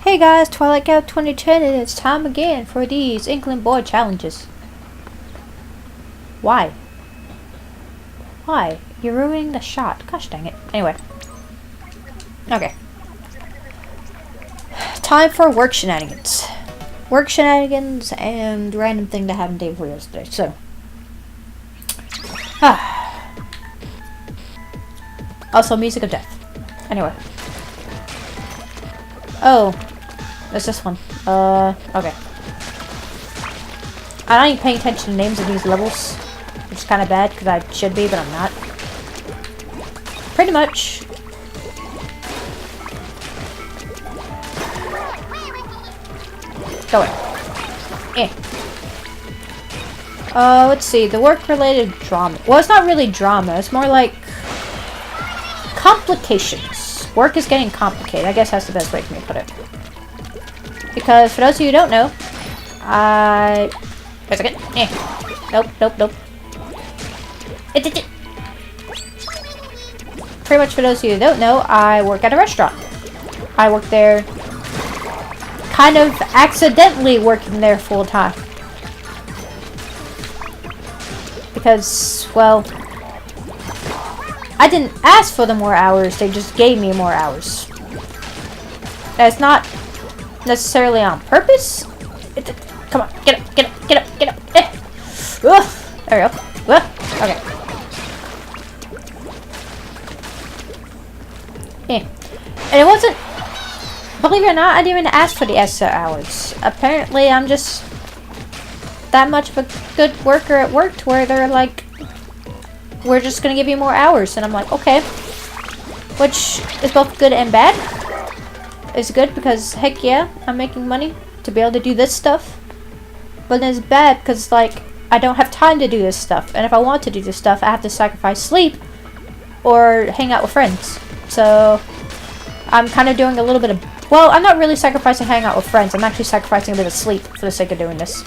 Hey guys, Twilight Cat 2010, and it's time again for these Inkling boy challenges. Why? Why? You're ruining the shot. Gosh dang it. Anyway. Okay. Time for work shenanigans. Work shenanigans and random thing that happened day before yesterday. So. Also, music of death. Anyway. Oh. It's this one. Okay. I'm not even paying attention to the names of these levels, which is kind of bad because I should be, but I'm not. Pretty much. Go away. Let's see. The work-related drama. Well, it's not really drama. It's more like complications. Work is getting complicated. I guess that's the best way for me to put it. Because for those of you who don't know, wait a second. Nope. Pretty much for those of you who don't know, I work at a restaurant. I work there, kind of accidentally working there full time. Because, well, I didn't ask for the more hours, they just gave me more hours. That's not necessarily on purpose. Come on, get up. There we go. Okay. And it wasn't, believe it or not, I didn't even ask for the extra hours. Apparently, I'm just that much of a good worker at work to where they're like, we're just gonna give you more hours. And I'm like, okay. Which is both good and bad. It's good because, heck yeah, I'm making money to be able to do this stuff. But it's bad because, like, I don't have time to do this stuff. And if I want to do this stuff, I have to sacrifice sleep or hang out with friends. So, I'm kind of doing a little bit of... Well, I'm not really sacrificing hanging out with friends. I'm actually sacrificing a bit of sleep for the sake of doing this.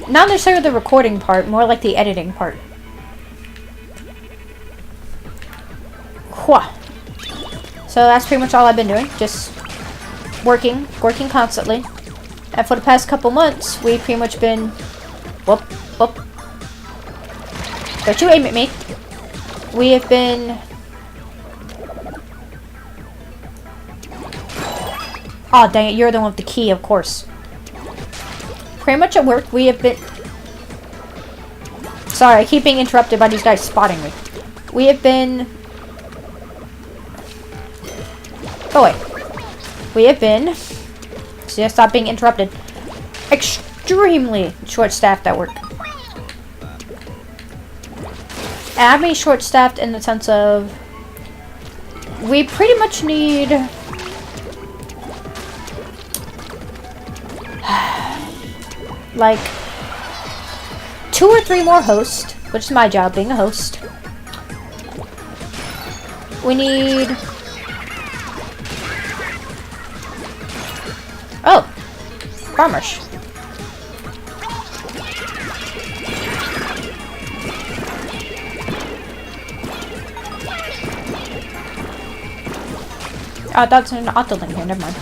Not necessarily the recording part, more like the editing part. Whew. So that's pretty much all I've been doing. Just working constantly. And for the past couple months, we've pretty much been... Whoop. Don't you aim at me. We have been... Oh, dang it. You're the one with the key, of course. Pretty much at work, we have been... Sorry, I keep being interrupted by these guys spotting me. We have been... Oh wait. We have been... So stop being interrupted. Extremely short-staffed at work. And I mean short-staffed in the sense of... We pretty much need... like... 2 or 3 more hosts. Which is my job, being a host. We need... Oh! Farmers. Oh, that's an auto-link here, never mind.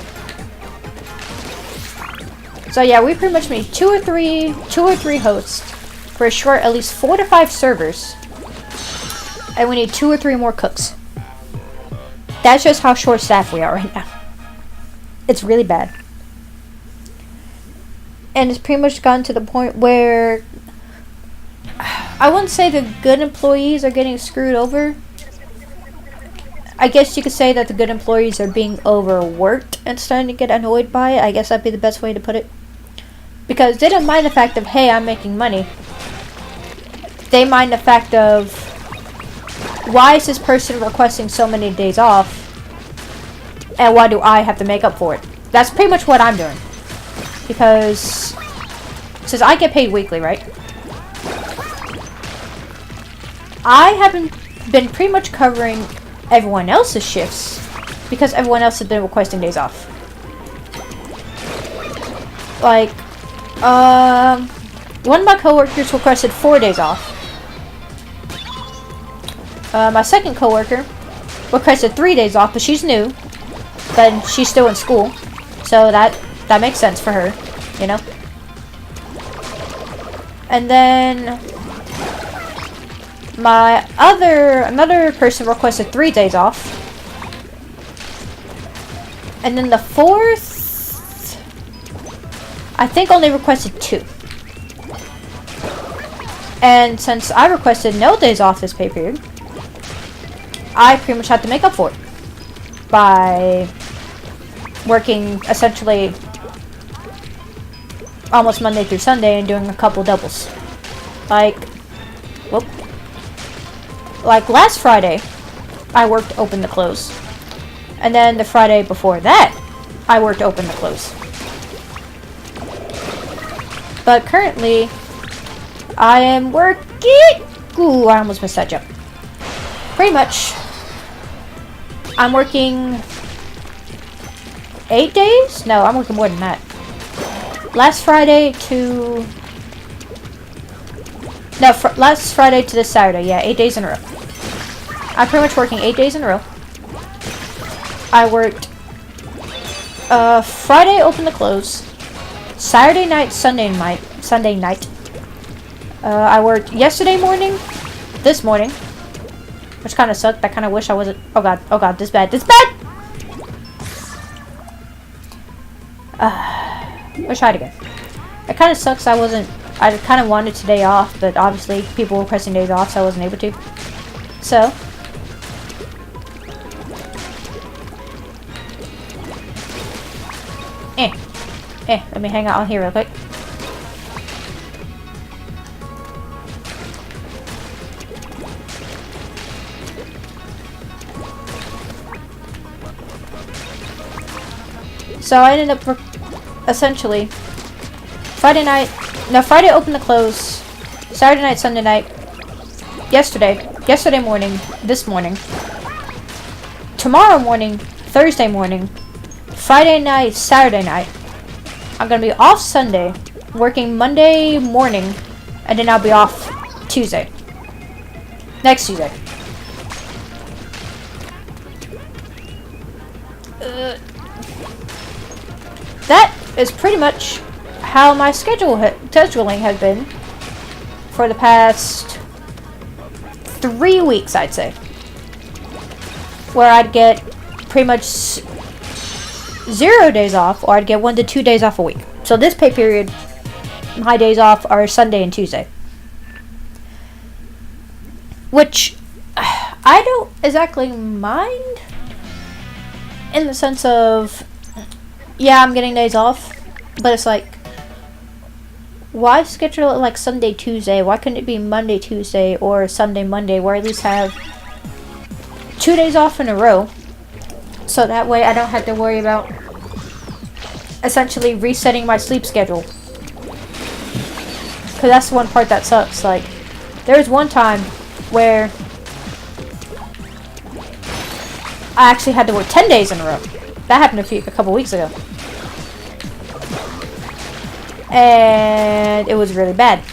So yeah, we pretty much need 2 or 3 hosts for a short at least 4 to 5 servers. And we need 2 or 3 more cooks. That's just how short-staffed we are right now. It's really bad. And it's pretty much gotten to the point where I wouldn't say the good employees are getting screwed over. I guess you could say that the good employees are being overworked and starting to get annoyed by it. I guess that'd be the best way to put it. Because they don't mind the fact of, hey, I'm making money. They mind the fact of, why is this person requesting so many days off? And why do I have to make up for it? That's pretty much what I'm doing. Because, since I get paid weekly, right? I haven't been pretty much covering everyone else's shifts because everyone else has been requesting days off. Like, one of my coworkers requested 4 days off. My second coworker requested 3 days off, but she's new. then she's still in school, so that makes sense for her, you know. And then another person requested 3 days off, and then the fourth, I think, only requested 2. And since I requested no days off this pay period, I pretty much had to make up for it by working essentially almost Monday through Sunday and doing a couple doubles. Like last Friday, I worked open to close. And then the Friday before that, I worked open to close. But currently, I am working... Ooh, I almost missed that jump. Pretty much, I'm working 8 days? No, I'm working more than that. Last Friday to... No, last Friday to this Saturday. Yeah, 8 days in a row. I'm pretty much working 8 days in a row. I worked Friday open to close, Saturday night, Sunday night. I worked yesterday morning, this morning, which kind of sucked. I kind of wish I wasn't. Oh god, this bad. Let's try it again. It kind of sucks. I kind of wanted today off, but obviously people were requesting days off, so I wasn't able to. So. Let me hang out on here real quick. So I ended up essentially Friday open to close, Saturday night, Sunday night, yesterday morning, this morning, tomorrow morning, Thursday morning, Friday night, Saturday night. I'm gonna be off Sunday, working Monday morning, and then I'll be off Tuesday. Next Tuesday. That is pretty much how my scheduling has been for the past 3 weeks, I'd say. Where I'd get pretty much 0 days off, or I'd get 1 to 2 days off a week. So this pay period, my days off are Sunday and Tuesday. Which I don't exactly mind, in the sense of, yeah, I'm getting days off, but it's like, why schedule it like Sunday, Tuesday? Why couldn't it be Monday, Tuesday, or Sunday, Monday, where I at least have 2 days off in a row? So that way I don't have to worry about essentially resetting my sleep schedule. Because that's the one part that sucks. Like, there was one time where I actually had to work 10 days in a row. That happened a couple weeks ago. And it was really bad.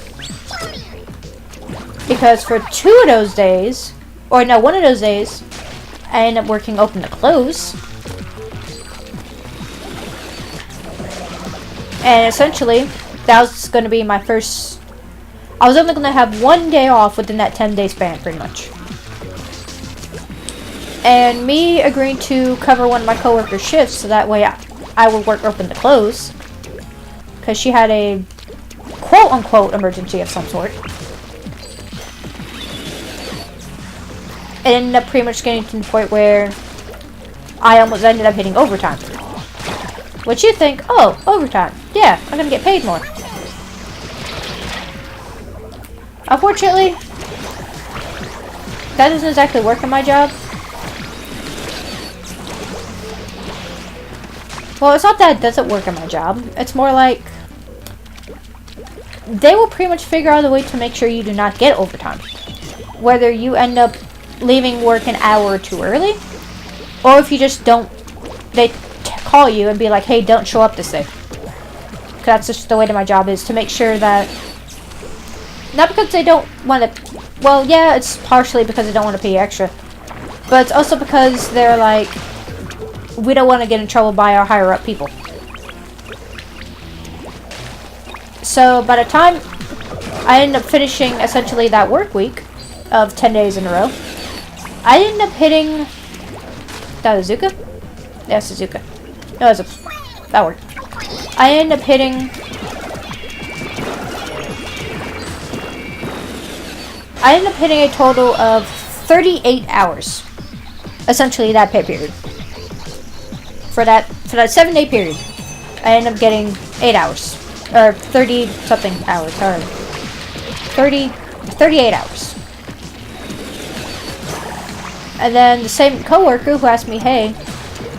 Because for 2 of those days, or no, 1 of those days, I ended up working open to close. And essentially, that was going to be my first... I was only going to have 1 day off within that 10-day span, pretty much. And me agreeing to cover one of my coworkers' shifts, so that way I would work open to close. Because she had a quote-unquote emergency of some sort. It ended up pretty much getting to the point where I almost ended up hitting overtime. Which you think, oh, overtime. Yeah, I'm going to get paid more. Unfortunately, that doesn't exactly work in my job. Well, it's not that it doesn't work in my job. It's more like they will pretty much figure out a way to make sure you do not get overtime. Whether you end up leaving work an hour or two early, or if you just don't, they call you and be like, hey, don't show up this day. That's just the way that my job is, to make sure that, not because they don't want to, well, yeah, it's partially because they don't want to pay you extra, but it's also because they're like, we don't want to get in trouble by our higher up people. So by the time I ended up finishing essentially that work week of 10 days in a row, I ended up hitting... That was Zuka? Yeah, it's a Zuka. No, it's a... That worked. I ended up hitting... a total of 38 hours. Essentially that pay period. For that 7-day period, I ended up getting 8 hours. Or 30 something hours. Or 38 hours. And then the same coworker who asked me, hey,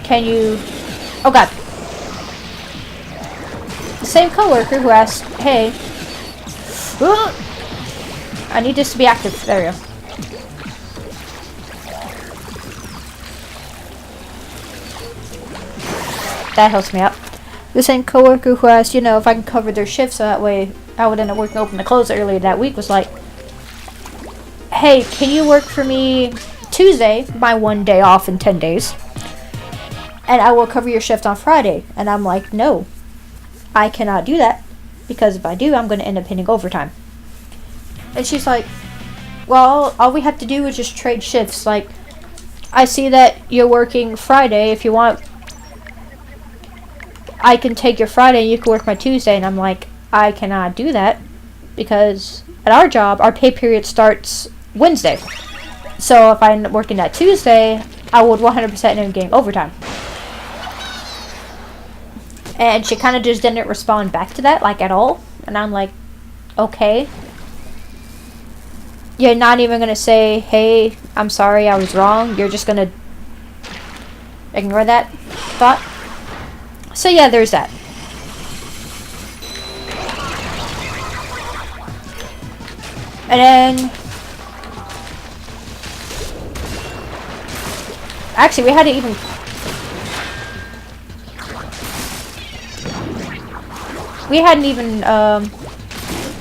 can you... Oh god. The same coworker who asked, hey... I need this to be active. There we go. That helps me out. The same coworker who asked, you know, if I can cover their shifts so that way I would end up working open to close earlier that week was like, hey, can you work for me Tuesday, my 1 day off in 10 days, and I will cover your shift on Friday? And I'm like, no, I cannot do that, because if I do, I'm going to end up hitting overtime. And she's like, well, all we have to do is just trade shifts. Like, I see that you're working Friday. If you want, I can take your Friday and you can work my Tuesday. And I'm like, I cannot do that, because at our job, our pay period starts Wednesday. So if I end up working that Tuesday, I would 100% end up getting overtime. And she kind of just didn't respond back to that, like, at all. And I'm like, okay. You're not even going to say, hey, I'm sorry, I was wrong. You're just going to ignore that thought. So yeah, there's that. And then... Actually, we hadn't even...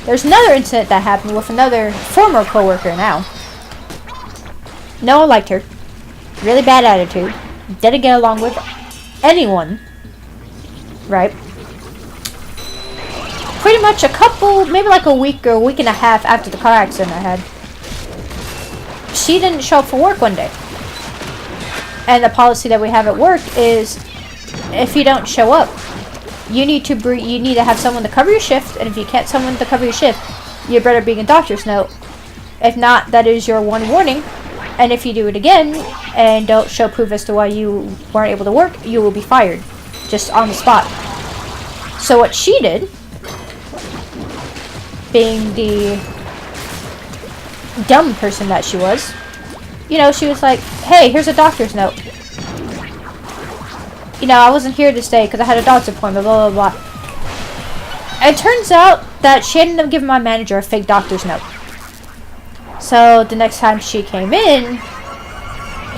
There's another incident that happened with another former coworker now. No one liked her. Really bad attitude. Didn't get along with anyone. Right? Pretty much a couple, maybe like a week or a week and a half after the car accident I had, she didn't show up for work one day. And the policy that we have at work is, if you don't show up, you need to have someone to cover your shift, and if you can't someone to cover your shift, you better bring a doctor's note. If not, that is your one warning. And if you do it again and don't show proof as to why you weren't able to work, you will be fired, just on the spot. So what she did, being the dumb person that she was, you know, she was like, hey, here's a doctor's note. You know, I wasn't here this day because I had a doctor's appointment, blah, blah, blah. And it turns out that she ended up giving my manager a fake doctor's note. So the next time she came in,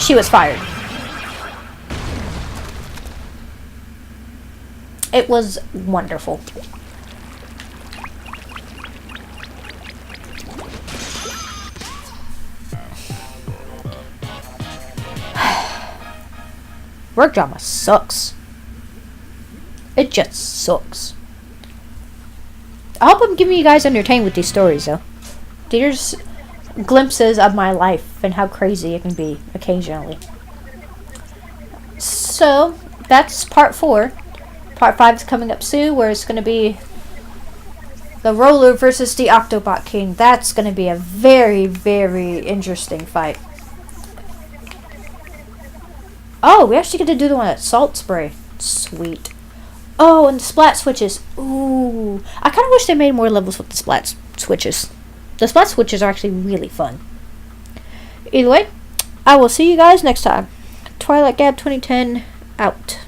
she was fired. It was wonderful. Work drama sucks. It just sucks. I hope I'm giving you guys entertainment with these stories, though. These are glimpses of my life and how crazy it can be occasionally. So, that's part 4. Part 5 is coming up soon, where it's going to be the Roller versus the Octobot King. That's going to be a very, very interesting fight. Oh, we actually get to do the one at Salt Spray. Sweet. Oh, and the splat switches. Ooh. I kind of wish they made more levels with the splat switches. The splat switches are actually really fun. Either way, I will see you guys next time. Twilight Gab 2010 out.